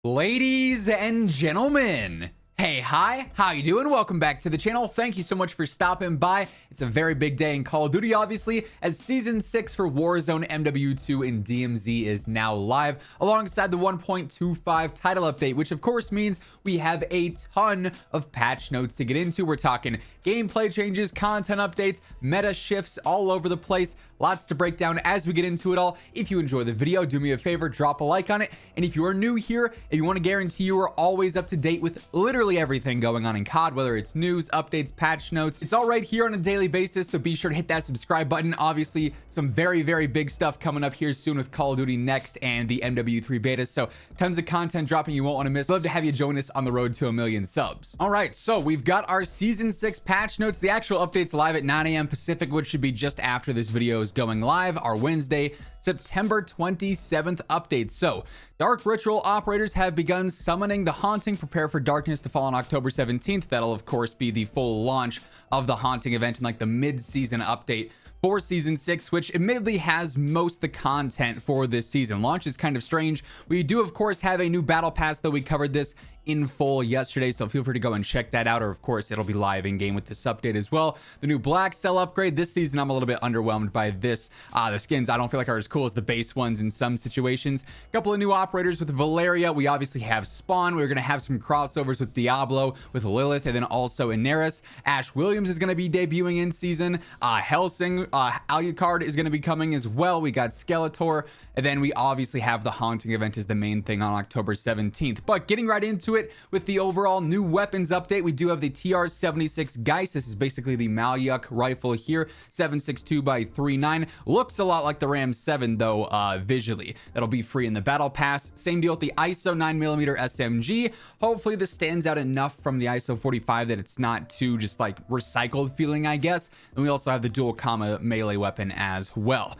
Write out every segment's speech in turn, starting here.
Ladies and gentlemen, hey, hi, how you doing? Welcome back to the channel. Thank you so much for stopping by. It's a very big day in Call of Duty, obviously, as Season 6 for Warzone MW2 and DMZ is now live, alongside the 1.25 title update, which of course means we have a ton of patch notes to get into. We're talking gameplay changes, content updates, meta shifts all over the place. Lots to break down as we get into it all. If you enjoy the video, do me a favor, drop a like on it. And if you are new here and you want to guarantee you are always up to date with literally everything going on in COD, whether it's news, updates, patch notes, it's all right here on a daily basis. So be sure to hit that subscribe button. Obviously, some very, very big stuff coming up here soon with Call of Duty Next and the MW3 beta. So tons of content dropping you won't want to miss. Love to have you join us on the road to 1 million subs. All right, so we've got our Season 6 patch notes. The actual update's live at 9 a.m. Pacific, which should be just after this video is going live, our Wednesday, September 27th update. So Dark Ritual operators have begun summoning the Haunting. Prepare for darkness to fall on October 17th. That'll of course be the full launch of the Haunting event and like the mid-season update for Season 6, which admittedly has most of the content for this season. Launch is kind of strange. We do of course have a new battle pass, though we covered this in full yesterday, so feel free to go and check that out, or of course it'll be live in game with this update as well. The new black cell upgrade this season, I'm a little bit underwhelmed by this. The skins I don't feel like are as cool as the base ones in some situations. A couple of new operators with Valeria. We obviously have Spawn. We're gonna have some crossovers with Diablo, with Lilith, and then also Inaris. Ash Williams is gonna be debuting in season. Helsing, Alucard is gonna be coming as well. We got Skeletor, and then we obviously have the Haunting event is the main thing on October 17th. But getting right into it with the overall new weapons update, we do have the TR-76 Geist. This is basically the Malyuk rifle here, 7.62x3.9. Looks a lot like the Ram 7 though, visually. That'll be free in the battle pass. Same deal with the ISO 9mm SMG. Hopefully this stands out enough from the ISO 45 that it's not too just like recycled feeling, I guess. And we also have the dual comma melee weapon as well.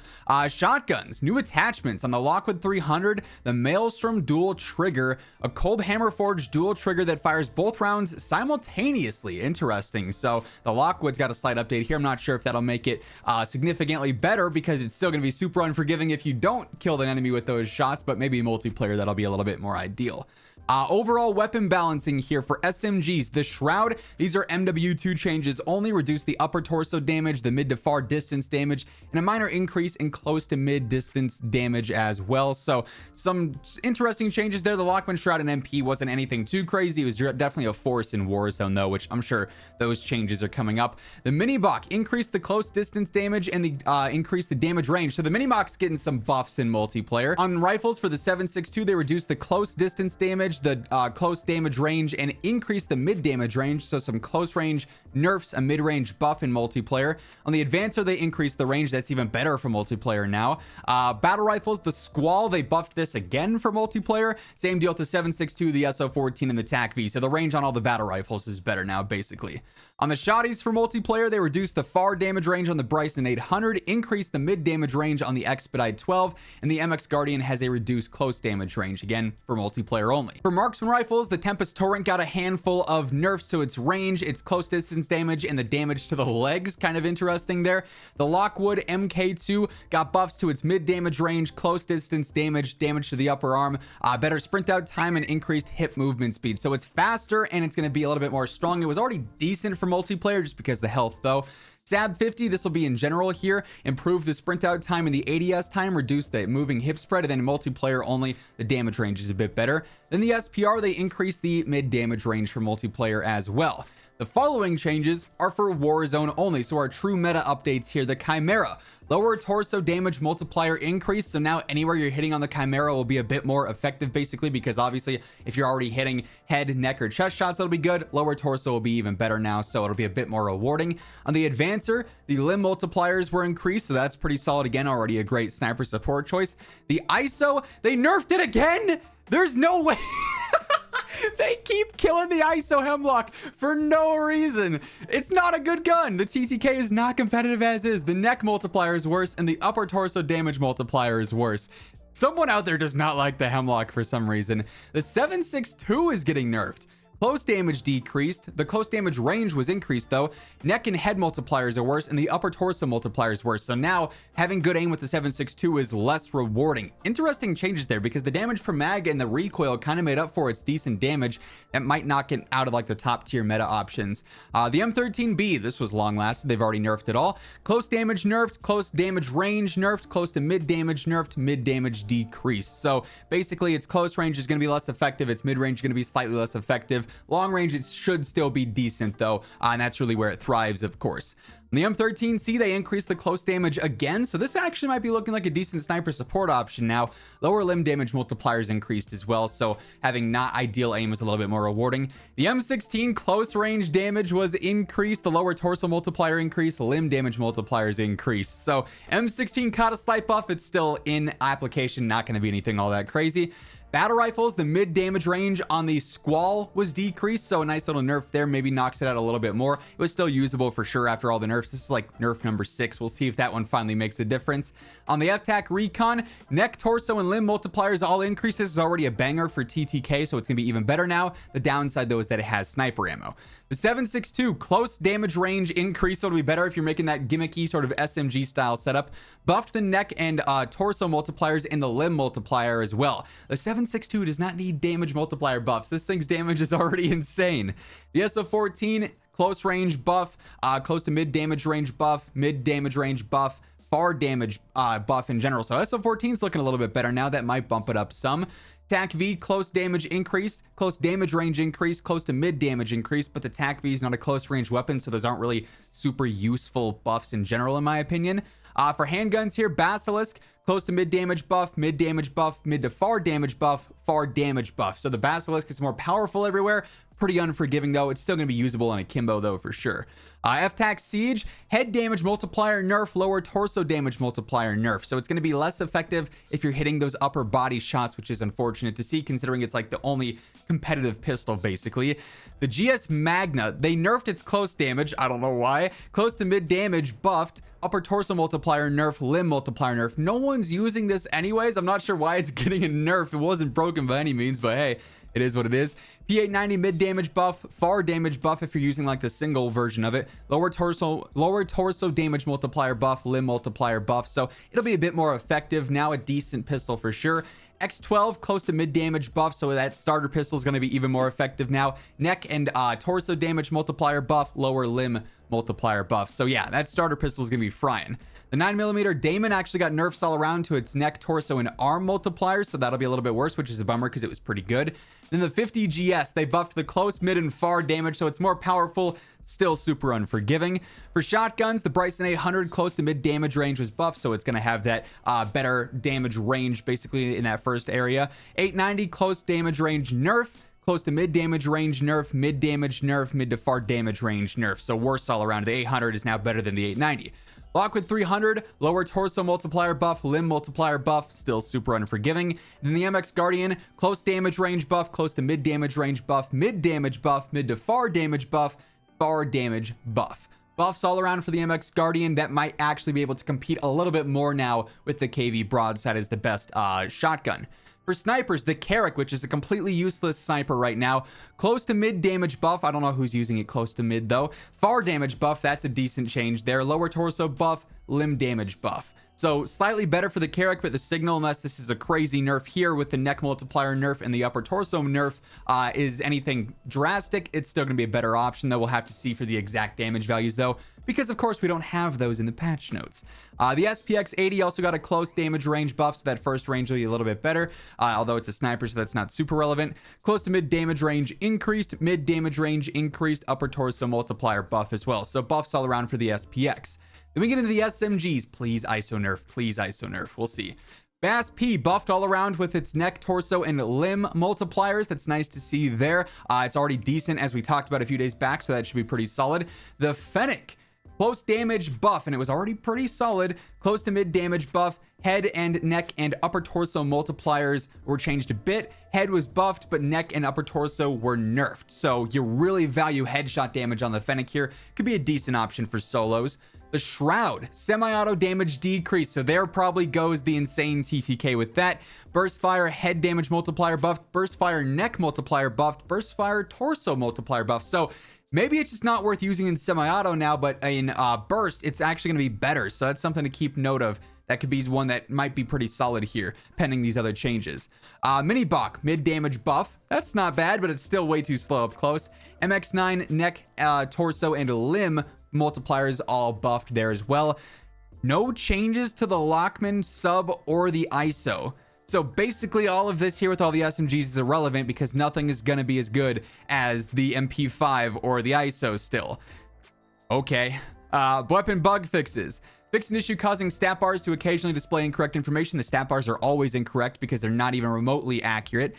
Shotguns, new attachments on the Lockwood 300, the Maelstrom dual trigger, a Cold Hammer Forged dual trigger that fires both rounds simultaneously. Interesting. So the Lockwood's got a slight update here. I'm not sure if that'll make it significantly better, because it's still going to be super unforgiving if you don't kill an enemy with those shots, but maybe multiplayer that'll be a little bit more ideal. Overall weapon balancing here for SMGs, the Shroud, these are MW2 changes only. Reduce the upper torso damage, the mid to far distance damage, and a minor increase in close to mid distance damage as well. So some interesting changes there. The Lockman Shroud and MP wasn't anything too crazy. It was definitely a force in Warzone though, which I'm sure those changes are coming up. The Mini-Bach increased the close distance damage and the increased the damage range. So the Mini-Bach's getting some buffs in multiplayer. On rifles for the 7.62, they reduced the close distance damage, the close damage range, and increase the mid damage range. So some close range nerfs, a mid range buff in multiplayer. On the Advancer, they increased the range. That's even better for multiplayer now. Battle rifles, the Squall, they buffed this again for multiplayer. Same deal with the 7.62, the SO14, and the TAC-V. So the range on all the battle rifles is better now, basically. On the shotties for multiplayer, they reduced the far damage range on the Bryson 800, increased the mid damage range on the Expedite 12, and the MX Guardian has a reduced close damage range, again, for multiplayer only. For marksman rifles, the Tempest Torrent got a handful of nerfs to its range, its close distance damage, and the damage to the legs. Kind of interesting there. The Lockwood MK2 got buffs to its mid damage range, close distance damage, damage to the upper arm, better sprint out time, and increased hip movement speed. So it's faster and it's going to be a little bit more strong. It was already decent for multiplayer just because of the health though. SAB 50, this will be in general here. Improve the sprint out time and the ADS time, reduce the moving hip spread, and then multiplayer only, the damage range is a bit better. Then the SPR, they increase the mid damage range for multiplayer as well. The following changes are for Warzone only. So our true meta updates here, the Chimera. Lower torso damage multiplier increase. So now anywhere you're hitting on the Chimera will be a bit more effective, basically, because obviously if you're already hitting head, neck, or chest shots, that'll be good. Lower torso will be even better now, so it'll be a bit more rewarding. On the Advancer, the limb multipliers were increased, so that's pretty solid. Again, already a great sniper support choice. The ISO, they nerfed it again. There's no way. They keep killing the ISO Hemlock for no reason. It's not a good gun. The TTK is not competitive as is. The neck multiplier is worse, and the upper torso damage multiplier is worse. Someone out there does not like the Hemlock for some reason. The 7.62 is getting nerfed. Close damage decreased. The close damage range was increased though. Neck and head multipliers are worse, and the upper torso multiplier is worse. So now having good aim with the 7.62 is less rewarding. Interesting changes there, because the damage per mag and the recoil kind of made up for its decent damage that might knock it out of like the top tier meta options. The M13B, this was long lasted. They've already nerfed it all. Close damage nerfed, close damage range nerfed, close to mid damage nerfed, mid damage decreased. So basically its close range is going to be less effective. Its mid range is going to be slightly less effective. Long range, it should still be decent though, and that's really where it thrives, of course. On the M13C, they increased the close damage again, so this actually might be looking like a decent sniper support option now. Lower limb damage multipliers increased as well, so having not ideal aim is a little bit more rewarding. The M16 close range damage was increased, the lower torso multiplier increased, limb damage multipliers increased. So M16 caught a slight buff. It's still in application, not going to be anything all that crazy. Battle rifles, the mid damage range on the Squall was decreased, so a nice little nerf there, maybe knocks it out a little bit more. It was still usable for sure after all the nerfs. This is like nerf number 6. We'll see if that one finally makes a difference. On the FTAC Recon, neck, torso, and limb multipliers all increased. This is already a banger for TTK, so it's going to be even better now. The downside, though, is that it has sniper ammo. The 7.62 close damage range increase, so it'll be better if you're making that gimmicky sort of SMG style setup. Buffed the neck and torso multipliers and the limb multiplier as well. The 7.62 does not need damage multiplier buffs. This thing's damage is already insane. The SO14 close range buff, close to mid damage range buff, mid damage range buff, far damage buff in general. So SO14 is looking a little bit better now. That might bump it up some. TAC V, close damage increase, close damage range increase, close to mid damage increase, but the TAC V is not a close range weapon, so those aren't really super useful buffs in general, in my opinion. For handguns here, Basilisk, close to mid damage buff, mid to far damage buff, far damage buff. So the Basilisk is more powerful everywhere. Pretty unforgiving though. It's still going to be usable on akimbo though, for sure. FTAC Siege, head damage multiplier nerf, lower torso damage multiplier nerf. So it's going to be less effective if you're hitting those upper body shots, which is unfortunate to see considering it's like the only competitive pistol basically. The GS Magna, they nerfed its close damage. I don't know why. Close to mid damage buffed, upper torso multiplier nerf, limb multiplier nerf. No one's using this anyways. I'm not sure why it's getting a nerf. It wasn't broken by any means, but hey, it is what it is. P890 mid damage buff, far damage buff if you're using like the single version of it. Lower torso damage multiplier buff, limb multiplier buff. So it'll be a bit more effective now. A decent pistol for sure. X12 close to mid damage buff, so that starter pistol is going to be even more effective now. Neck and torso damage multiplier buff, lower limb multiplier buff. So yeah, that starter pistol is going to be frying. The 9mm Damon actually got nerfs all around to its neck, torso, and arm multipliers, so that'll be a little bit worse, which is a bummer because it was pretty good. Then the 50 GS, they buffed the close, mid, and far damage, so it's more powerful, still super unforgiving. For shotguns, the Bryson 800 close to mid damage range was buffed, so it's going to have that better damage range basically in that first area. 890 close damage range nerf, close to mid damage range nerf, mid damage nerf, mid to far damage range nerf. So worse all around. The 800 is now better than the 890. Lockwood 300, lower torso multiplier buff, limb multiplier buff, still super unforgiving. Then the MX Guardian, close damage range buff, close to mid damage range buff, mid to far damage buff, far damage buff. Buffs all around for the MX Guardian that might actually be able to compete a little bit more now with the KV Broadside as the best shotgun. For snipers, the Carrick, which is a completely useless sniper right now, close to mid damage buff. I don't know who's using it close to mid though. Far damage buff, that's a decent change there. Lower torso buff, limb damage buff. So slightly better for the Carrick, but the signal, unless this is a crazy nerf here with the neck multiplier nerf and the upper torso nerf, is anything drastic, it's still going to be a better option, though. We'll have to see for the exact damage values, though, because of course we don't have those in the patch notes. The SPX 80 also got a close damage range buff, so that first range will be a little bit better, although it's a sniper, so that's not super relevant. Close to mid damage range increased, mid damage range increased, upper torso multiplier buff as well. So buffs all around for the SPX. Then we get into the SMGs. Please ISO nerf. Please ISO nerf. We'll see. Bass P buffed all around with its neck, torso, and limb multipliers. That's nice to see there. It's already decent, as we talked about a few days back, so that should be pretty solid. The Fennec, close damage buff, and it was already pretty solid. Close to mid damage buff. Head and neck and upper torso multipliers were changed a bit. Head was buffed, but neck and upper torso were nerfed. So you really value headshot damage on the Fennec here. Could be a decent option for solos. The Shroud, semi-auto damage decrease, so there probably goes the insane TTK with that. Burst Fire head damage multiplier buffed, Burst Fire neck multiplier buffed, Burst Fire torso multiplier buffed. So maybe it's just not worth using in semi-auto now, but in burst, it's actually going to be better. So that's something to keep note of. That could be one that might be pretty solid here, pending these other changes. Mini Bach, mid damage buff. That's not bad, but it's still way too slow up close. MX9, neck, torso, and limb multipliers all buffed there as well. No changes to the Lockman sub or the ISO. So basically all of this here with all the SMGs is irrelevant because nothing is going to be as good as the MP5 or the ISO still. Okay. Weapon bug fixes. Fix an issue causing stat bars to occasionally display incorrect information. The stat bars are always incorrect because they're not even remotely accurate.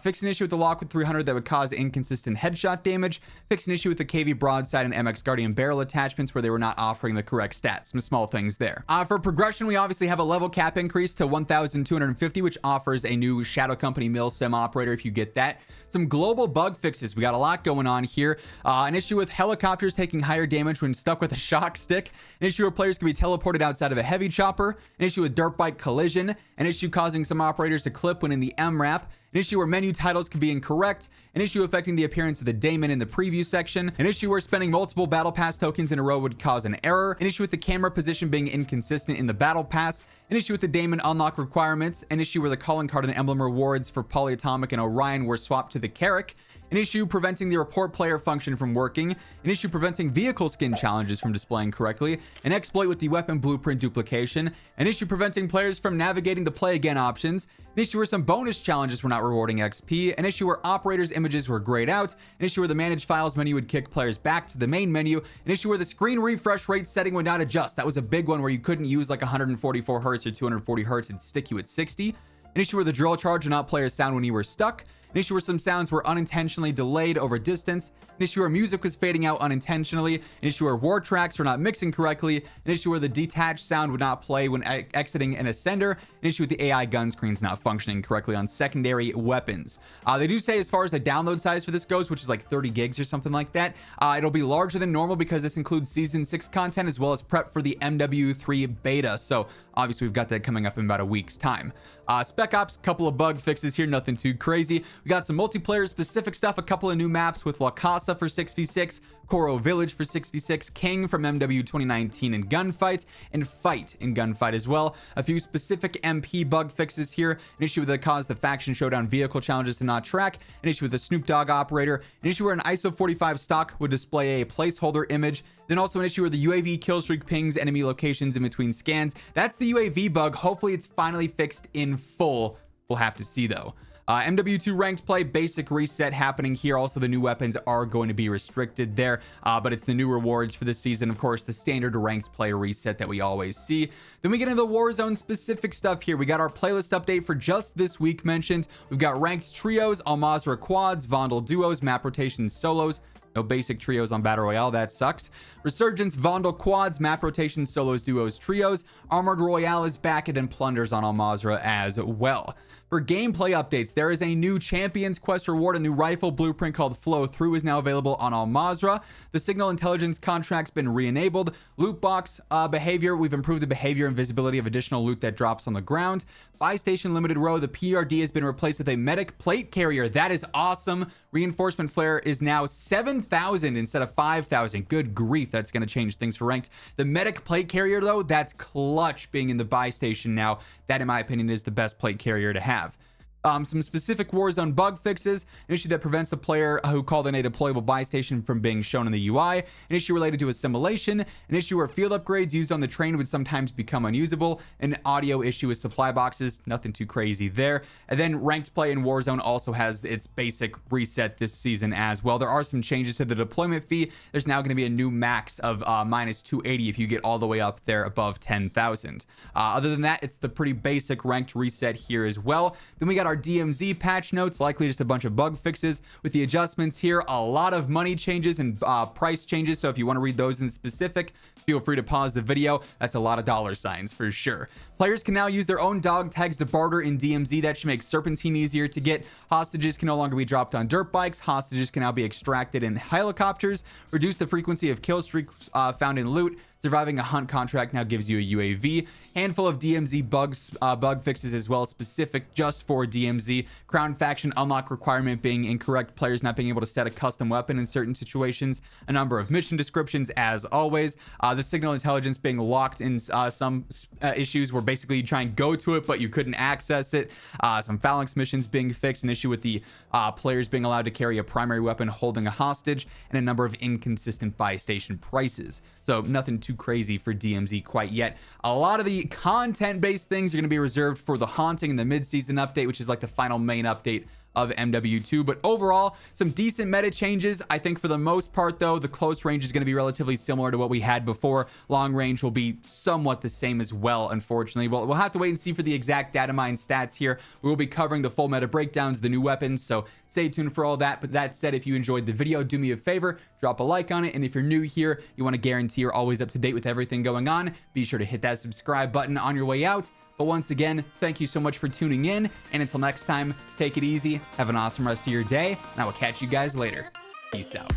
Fix an issue with the Lockwood 300 that would cause inconsistent headshot damage. Fix an issue with the KV broadside and MX Guardian barrel attachments where they were not offering the correct stats. Some small things there. For progression, we obviously have a level cap increase to 1,250, which offers a new Shadow Company Mill Sim operator if you get that. Some global bug fixes. We got a lot going on here. An issue with helicopters taking higher damage when stuck with a shock stick. An issue where players can be teleported outside of a heavy chopper. An issue with dirt bike collision. An issue causing some operators to clip when in the MRAP. An issue where menu titles can be incorrect. An issue affecting the appearance of the daemon in the preview section. An issue where spending multiple battle pass tokens in a row would cause an error. An issue with the camera position being inconsistent in the battle pass. An issue with the daemon unlock requirements. An issue where the calling card and emblem rewards for Polyatomic and Orion were swapped to the Carrack. An issue preventing the report player function from working. An issue preventing vehicle skin challenges from displaying correctly. An exploit with the weapon blueprint duplication. An issue preventing players from navigating the play again options. An issue where some bonus challenges were not rewarding XP. An issue where operators' images were grayed out. An issue where the manage files menu would kick players back to the main menu. An issue where the screen refresh rate setting would not adjust. That was a big one where you couldn't use like 144 hertz or 240 hertz and stick you at 60. An issue where the drill charge would not play a sound when you were stuck. An issue where some sounds were unintentionally delayed over distance. An issue where music was fading out unintentionally. An issue where war tracks were not mixing correctly. An issue where the detached sound would not play when exiting an ascender. An issue with the AI gun screens not functioning correctly on secondary weapons. They do say as far as the download size for this goes, which is like 30 gigs or something like that, it'll be larger than normal because this includes Season 6 content as well as prep for the MWII beta. So obviously we've got that coming up in about a week's time. Spec Ops, couple of bug fixes here, nothing too crazy. We got some multiplayer specific stuff, a couple of new maps with La Casa for 6v6, Coro Village for 6v6, King from MW 2019 in Gunfight, and Fight in Gunfight as well. A few specific MP bug fixes here, an issue that caused the faction showdown vehicle challenges to not track, an issue with the Snoop Dogg operator, an issue where an ISO 45 stock would display a placeholder image, then also an issue where the UAV killstreak pings enemy locations in between scans. That's the UAV bug. Hopefully it's finally fixed in full. We'll have to see though. MW2 ranked play, basic reset happening here. Also, the new weapons are going to be restricted there, but it's the new rewards for this season. Of course, the standard ranked play reset that we always see. Then we get into the Warzone specific stuff here. We got our playlist update for just this week mentioned. We've got ranked trios, Al-Mazrah quads, Vondel duos, map rotations solos. No basic trios on Battle Royale, that sucks. Resurgence, Vondel quads, map rotations, solos, duos, trios. Armored Royale is back, and then Plunders on Al-Mazrah as well. For gameplay updates, there is a new Champions Quest reward. A new rifle blueprint called Flow Through is now available on Al-Mazrah. The Signal Intelligence contract's been re-enabled. Loot box behavior, we've improved the behavior and visibility of additional loot that drops on the ground. Buy Station Limited Row, the PRD has been replaced with a medic plate carrier. That is awesome. Reinforcement flare is now 7,000 instead of 5,000. Good grief, that's going to change things for ranked. The medic plate carrier, though, that's clutch being in the buy station now. That, in my opinion, is the best plate carrier to have. Some specific Warzone bug fixes, an issue that prevents the player who called in a deployable buy station from being shown in the UI, an issue related to assimilation, an issue where field upgrades used on the train would sometimes become unusable, an audio issue with supply boxes, nothing too crazy there. And then ranked play in Warzone also has its basic reset this season as well. There are some changes to the deployment fee. There's now going to be a new max of minus 280 if you get all the way up there above 10,000. Other than that, it's the pretty basic ranked reset here as well. Then we got our DMZ patch notes, likely just a bunch of bug fixes with the adjustments here. A lot of money changes and price changes, so if you want to read those in specific, feel free to pause the video. That's a lot of dollar signs for sure. Players can now use their own dog tags to barter in DMZ. That should make Serpentine easier to get. Hostages can no longer be dropped on dirt bikes. Hostages can now be extracted in helicopters. Reduce the frequency of kill streaks found in loot. Surviving a hunt contract now gives you a UAV. Handful of DMZ bug fixes as well, specific just for DMZ. Crown faction unlock requirement being incorrect, players not being able to set a custom weapon in certain situations. A number of mission descriptions as always. The signal intelligence being locked in some issues where basically you try and go to it but you couldn't access it. Some phalanx missions being fixed, an issue with the players being allowed to carry a primary weapon holding a hostage, and a number of inconsistent buy station prices. So nothing too crazy for DMZ quite yet. A lot of the content-based things are going to be reserved for the Haunting and the mid-season update, which is like the final main update of MW2. But overall, some decent meta changes. I think for the most part, though, the close range is going to be relatively similar to what we had before. Long range will be somewhat the same as well, unfortunately. Well, we'll have to wait and see for the exact data mine stats here. We will be covering the full meta breakdowns, the new weapons, so stay tuned for all that. But that said, if you enjoyed the video, do me a favor, drop a like on it. And if you're new here, you want to guarantee you're always up to date with everything going on, be sure to hit that subscribe button on your way out. But once again, thank you so much for tuning in. And until next time, take it easy, have an awesome rest of your day, and I will catch you guys later. Peace out.